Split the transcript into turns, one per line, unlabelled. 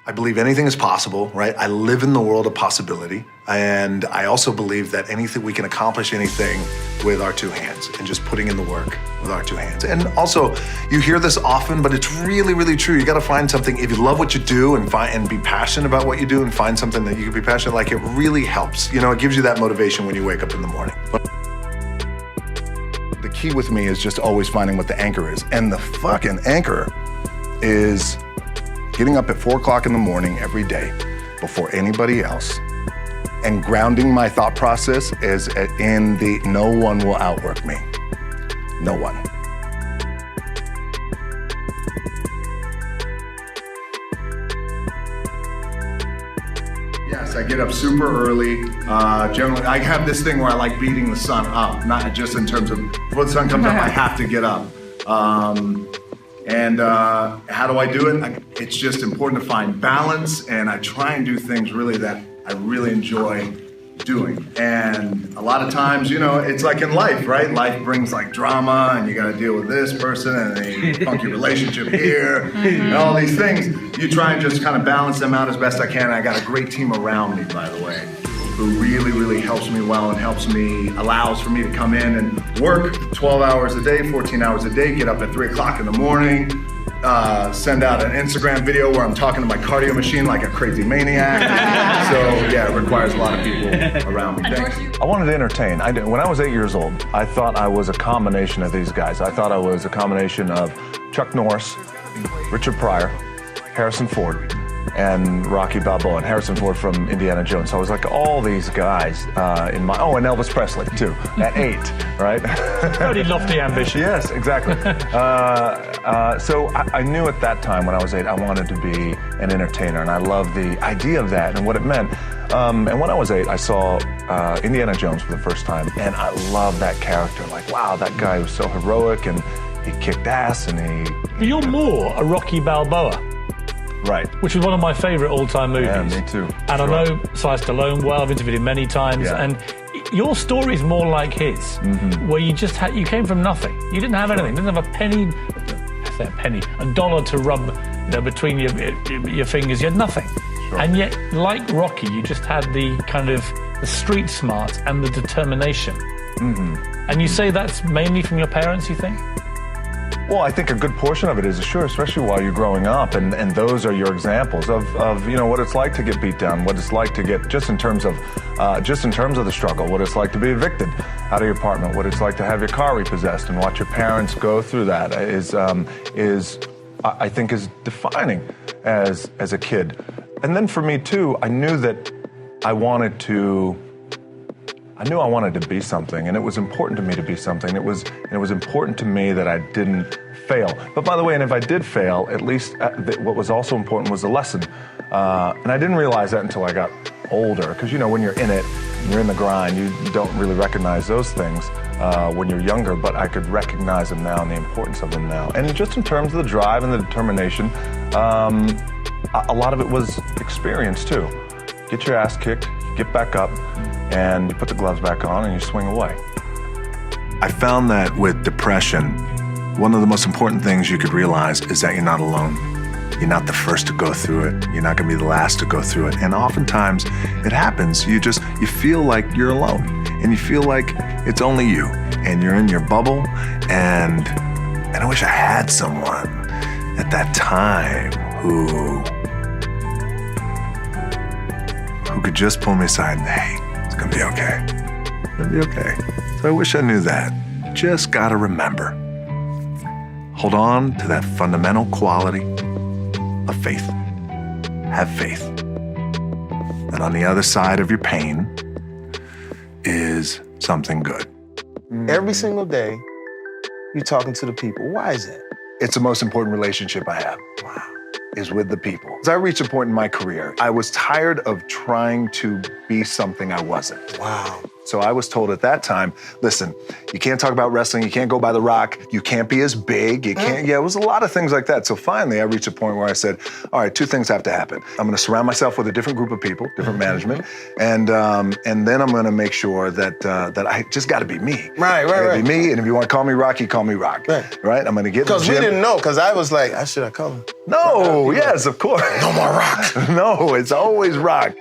I believe anything is possible, right? I live in the world of possibility. And I also believe that we can accomplish anything with our two hands and just putting in the work with our two hands. And also, you hear this often, but it's really, really true. You gotta find something, if you love what you do and be passionate about what you do and find something that you can be passionate, like, it really helps. You know, it gives you that motivation when you wake up in the morning. The key with me is just always finding what the anchor is. And the fucking anchor is getting up at 4 o'clock in the morning every day before anybody else and grounding my thought process is in the no one will outwork me. No one. Yes, I get up super early. Generally, I have this thing where I like beating the sun up, not just in terms of before the sun comes up, I have to get up. And how do I do it? It's just important to find balance, and I try and do things really that I really enjoy doing. And a lot of times, you know, it's like in life, right? Life brings like drama, and you got to deal with this person, and a funky relationship here, and all these things. You try and just kind of balance them out as best I can. I got a great team around me, by the way, who really, really helps me well and allows for me to come in and work 12 hours a day, 14 hours a day, get up at 3 o'clock in the morning, send out an Instagram video where I'm talking to my cardio machine like a crazy maniac. So yeah, it requires a lot of people around me. Thanks.
I wanted to entertain. When I was 8 years old, I thought I was a combination of these guys. I thought I was a combination of Chuck Norris, Richard Pryor, Harrison Ford, and Rocky Balboa, and Harrison Ford from Indiana Jones. So I was like all these guys and Elvis Presley too, at 8, right?
Pretty lofty ambition.
Yes, exactly. So I knew at that time when I was 8, I wanted to be an entertainer, and I loved the idea of that and what it meant. And when I was 8, I saw Indiana Jones for the first time, and I loved that character. Like, wow, that guy was so heroic, and he kicked ass, and
But you're more a Rocky Balboa.
Right.
Which is one of my favorite all-time movies.
Yeah, me too.
And
sure.
I know Sylvester Stallone well. I've interviewed him many times.
Yeah.
And your story is more like his, where you just you came from nothing. You didn't have anything. You didn't have a penny, a dollar to rub between your fingers. You had nothing.
Sure.
And yet, like Rocky, you just had the kind of the street smarts and the determination. And you say that's mainly from your parents, you think?
Well, I think a good portion of it is, sure, especially while you're growing up, and those are your examples of what it's like to get beat down, what it's like to get just in terms of the struggle, what it's like to be evicted out of your apartment, what it's like to have your car repossessed, and watch your parents go through that I think is defining as a kid. And then for me too, I knew that I wanted to be something, and it was important to me to be something. It was important to me that I didn't fail. But by the way, and if I did fail, at least what was also important was the lesson. And I didn't realize that until I got older, because when you're in it, you're in the grind, you don't really recognize those things when you're younger, but I could recognize them now and the importance of them now. And just in terms of the drive and the determination, a lot of it was experience too. Get your ass kicked, get back up, and you put the gloves back on and you swing away. I found that with depression, one of the most important things you could realize is that you're not alone. You're not the first to go through it. You're not gonna be the last to go through it. And oftentimes it happens. You feel like you're alone, and you feel like it's only you, and you're in your bubble, and I wish I had someone at that time who could just pull me aside and, hey, it's gonna be okay. It's gonna be okay. So I wish I knew that. Just gotta remember. Hold on to that fundamental quality of faith. Have faith. And on the other side of your pain is something good.
Every single day, you're talking to the people. Why is that?
It's the most important relationship I have. Wow. Is with the people. As I reached a point in my career, I was tired of trying to be something I wasn't.
Wow.
So I was told at that time, listen, you can't talk about wrestling, you can't go by The Rock, you can't be as big, you can't, it was a lot of things like that. So finally I reached a point where I said, all right, two things have to happen. I'm gonna surround myself with a different group of people, different management, and then I'm gonna make sure that I just gotta be me.
Right.
Be me, and if you wanna call me Rocky, call me Rock. Right? I'm gonna get in the
Because
gym.
we didn't know, because I was like, should I call him?
No, yes, of course.
No more Rock.
No, it's always Rock.